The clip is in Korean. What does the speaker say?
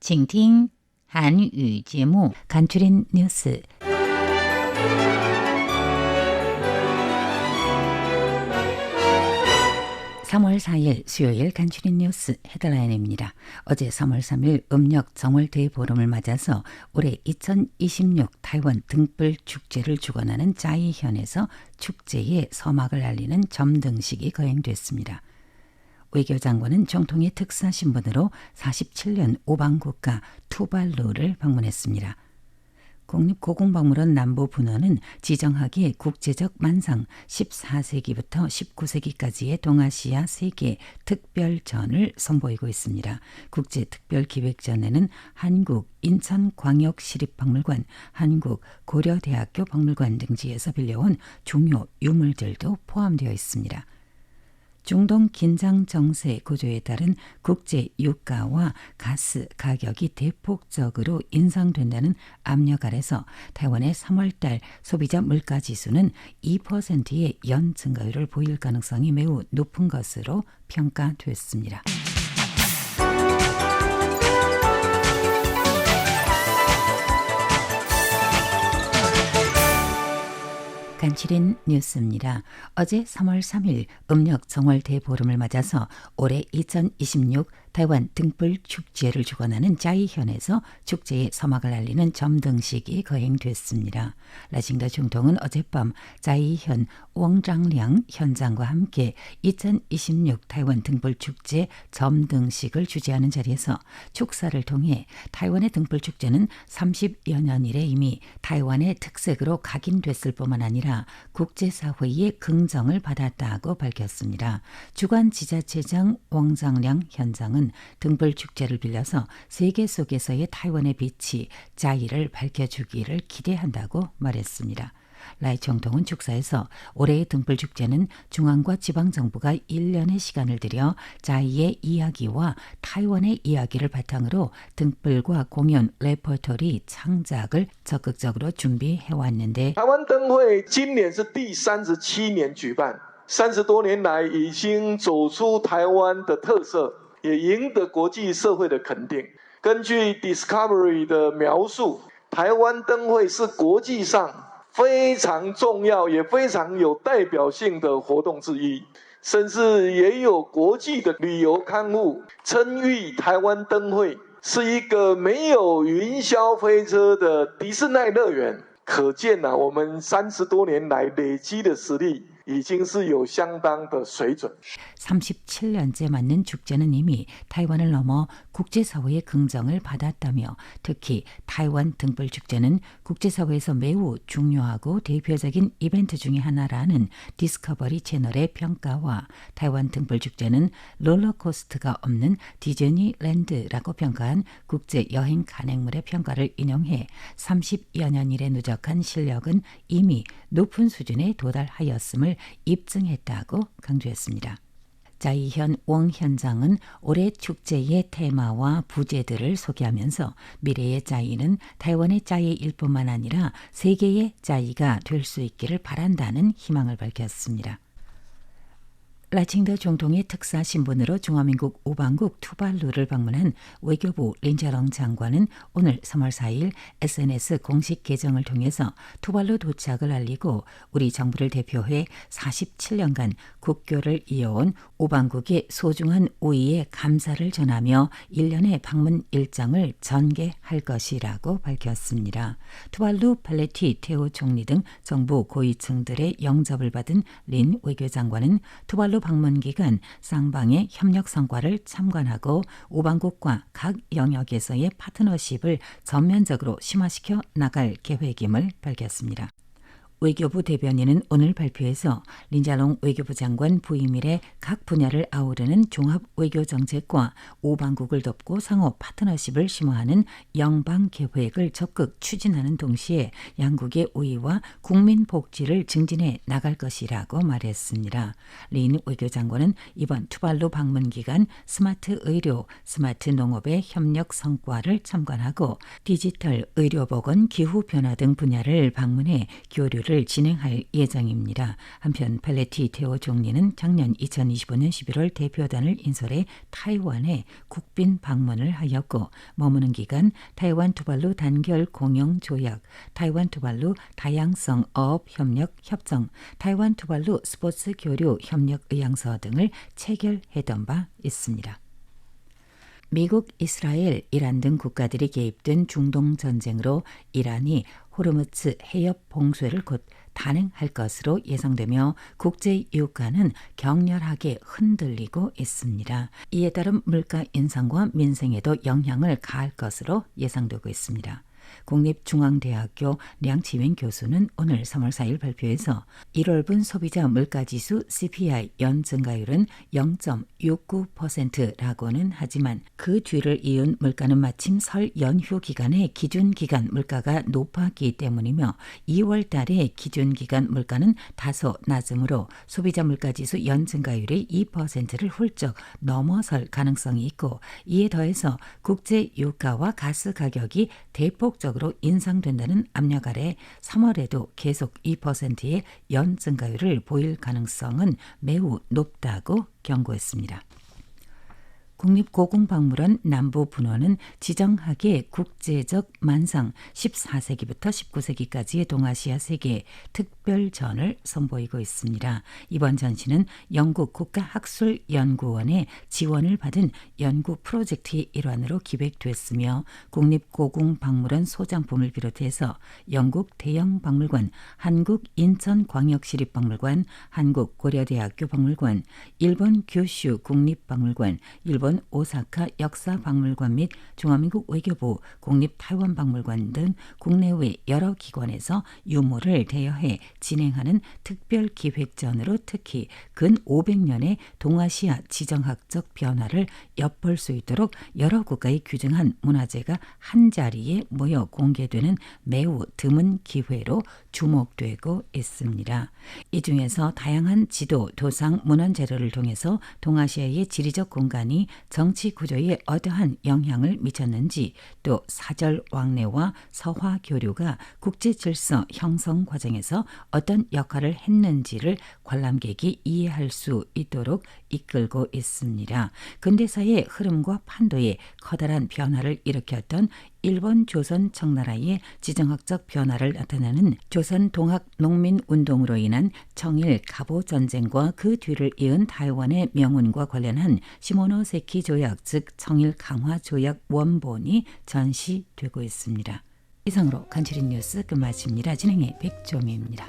请听韩语节目 간추린 뉴스. (3월 4일) 수요일 간추린 뉴스 헤드라인입니다. 어제 3월 3일 음력 정월 대보름을 맞아서 올해 2026 타이완 등불 축제를 주관하는 짜이현에서 축제의 서막을 알리는 점등식이 거행됐습니다. 외교장관은 정통의 특사 신분으로 47년 오방국가 투발루를 방문했습니다. 국립고궁박물원 남부분원은 지정하기에 국제적 만상 14세기부터 19세기까지의 동아시아 세계 특별전을 선보이고 있습니다. 국제특별기획전에는 한국 인천광역시립박물관, 한국 고려대학교 박물관 등지에서 빌려온 중요 유물들도 포함되어 있습니다. 중동 긴장 정세 고조에 따른 국제 유가와 가스 가격이 대폭적으로 인상된다는 압력 아래서 타이완의 3월달 소비자 물가지수는 2%의 연 증가율을 보일 가능성이 매우 높은 것으로 평가됐습니다. 간추린 뉴스입니다. 어제 3월 3일 음력 정월 대보름을 맞아서 올해 2026 타이완 등불 축제를 주관하는 짜이현에서 축제의 서막을 알리는 점등식이 거행됐습니다. 라칭더 중통은 어젯밤 짜이현 왕장량 현장과 함께 2026 타이완 등불 축제 점등식을 주재하는 자리에서 축사를 통해 타이완의 등불 축제는 30여 년 이래 이미 타이완의 특색으로 각인됐을 뿐만 아니라 국제사회의 긍정을 받았다고 밝혔습니다. 주관 지자체장 왕장량 현장은 등불 축제를 빌려서 세계 속에서의 타이완의 빛이 짜이를 밝혀주기를 기대한다고 말했습니다. 라이 총통은 축사에서 올해의 등불 축제는 중앙과 지방정부가 1년의 시간을 들여 짜이의 이야기와 타이완의 이야기를 바탕으로 등불과 공연, 레퍼토리 창작을 적극적으로 준비해왔는데 台湾灯会今年是第37年举办30多年来已经走出台湾的特色也赢得国际社会的肯定。根据 Discovery 的描述，台湾灯会是国际上非常重要也非常有代表性的活动之一，甚至也有国际的旅游刊物称誉台湾灯会是一个没有云霄飞车的迪士尼乐园。可见我们30多年来累积的实力已经是有相当的水准。 37년째 맞는 축제는 이미 타이완을 넘어 국제사회의 긍정을 받았다며 특히 타이완 등불 축제는 국제사회에서 매우 중요하고 대표적인 이벤트 중의 하나라는 디스커버리 채널의 평가와 타이완 등불 축제는 롤러코스터가 없는 디즈니랜드라고 평가한 국제여행 간행물의 평가를 인용해 30여 년 일의 누적한 실력은 이미 높은 수준에 도달하였음을 입증했다고 강조했습니다. 짜이현 왕 현장은 올해 축제의 테마와 부제들을 소개하면서 미래의 짜이는 타이완의 짜이일 뿐만 아니라 세계의 짜이가 될 수 있기를 바란다는 희망을 밝혔습니다. 라칭더 중통의 특사 신분으로 중화민국 오방국 투발루를 방문한 외교부 린자렁 장관은 오늘 3월 4일 SNS 공식 계정을 통해서 투발루 도착을 알리고 우리 정부를 대표해 47년간 국교를 이어온 오방국의 소중한 우위에 감사를 전하며 1년의 방문 일정을 전개할 것이라고 밝혔습니다. 투발루 팔레티 테오 총리 등 정부 고위층들의 영접을 받은 린 외교장관은 투발루 방문 기간 쌍방의 협력 성과를 참관하고 오방국과 각 영역에서의 파트너십을 전면적으로 심화시켜 나갈 계획임을 밝혔습니다. 외교부 대변인은 오늘 발표에서 린자롱 외교부 장관 부임 이래 각 분야를 아우르는 종합 외교 정책과 오방국을 돕고 상호 파트너십을 심화하는 영방 계획을 적극 추진하는 동시에 양국의 우위와 국민 복지를 증진해 나갈 것이라고 말했습니다. 린 외교장관은 이번 투발루 방문 기간 스마트 의료, 스마트 농업의 협력 성과를 참관하고 디지털 의료보건 기후변화 등 분야를 방문해 교류를 대화를 진행할 예정입니다. 한편 펠레티 테오 총리는 작년 2025년 11월 대표단을 인솔해 타이완에 국빈 방문을 하였고 머무는 기간 타이완 투발루 단결 공영 조약, 타이완 투발루 다양성 어업 협력 협정, 타이완 투발루 스포츠 교류 협력 의향서 등을 체결했던 바 있습니다. 미국, 이스라엘, 이란 등 국가들이 개입된 중동 전쟁으로 이란이 호르무즈 해협 봉쇄를 곧 단행할 것으로 예상되며 국제 유가는 격렬하게 흔들리고 있습니다. 이에 따른 물가 인상과 민생에도 영향을 가할 것으로 예상되고 있습니다. 국립중앙대학교 량치웬 교수는 오늘 3월 4일 발표에서 1월분 소비자 물가지수 CPI 연증가율은 0.69%라고는 하지만 그 뒤를 이은 물가는 마침 설 연휴 기간에 기준기간 물가가 높았기 때문이며 2월 달에 기준기간 물가는 다소 낮으므로 소비자 물가지수 연증가율이 2%를 훌쩍 넘어설 가능성이 있고 이에 더해서 국제 유가와 가스 가격이 대폭적으로 인상된다는 압력 아래 3월에도 계속 2%의 연증가율을 보일 가능성은 매우 높다고 경고했습니다. 국립고궁박물원 남부분원은 지정학의 국제적 만상 14세기부터 19세기까지의 동아시아 세계 특별전을 선보이고 있습니다. 이번 전시는 영국 국가학술연구원의 지원을 받은 연구 프로젝트의 일환으로 기획됐으며 국립고궁박물원 소장품을 비롯해서 영국 대영박물관, 한국인천광역시립박물관, 한국고려대학교 박물관, 일본 규슈 국립박물관, 일본 오사카 역사박물관 및 중화민국 외교부 국립타이완박물관 등 국내외 여러 기관에서 유물을 대여해 진행하는 특별기획전으로 특히 근 500년의 동아시아 지정학적 변화를 엿볼 수 있도록 여러 국가의 규정한 문화재가 한자리에 모여 공개되는 매우 드문 기회로 주목되고 있습니다. 이 중에서 다양한 지도, 도상, 문헌 자료를 통해서 동아시아의 지리적 공간이 정치 구조에 어떠한 영향을 미쳤는지 또 사절 왕래와 서화 교류가 국제 질서 형성 과정에서 어떤 역할을 했는지를 관람객이 이해할 수 있도록 이끌고 있습니다. 근대사의 흐름과 판도에 커다란 변화를 일으켰던 일본 조선 청나라의 지정학적 변화를 나타내는 조선 동학 농민 운동으로 인한 청일 갑오 전쟁과 그 뒤를 이은 타이완의 명운과 관련한 시모노세키 조약 즉 청일 강화 조약 원본이 전시되고 있습니다. 이상으로 간추린 뉴스 끝마칩니다. 진행의 백조미입니다.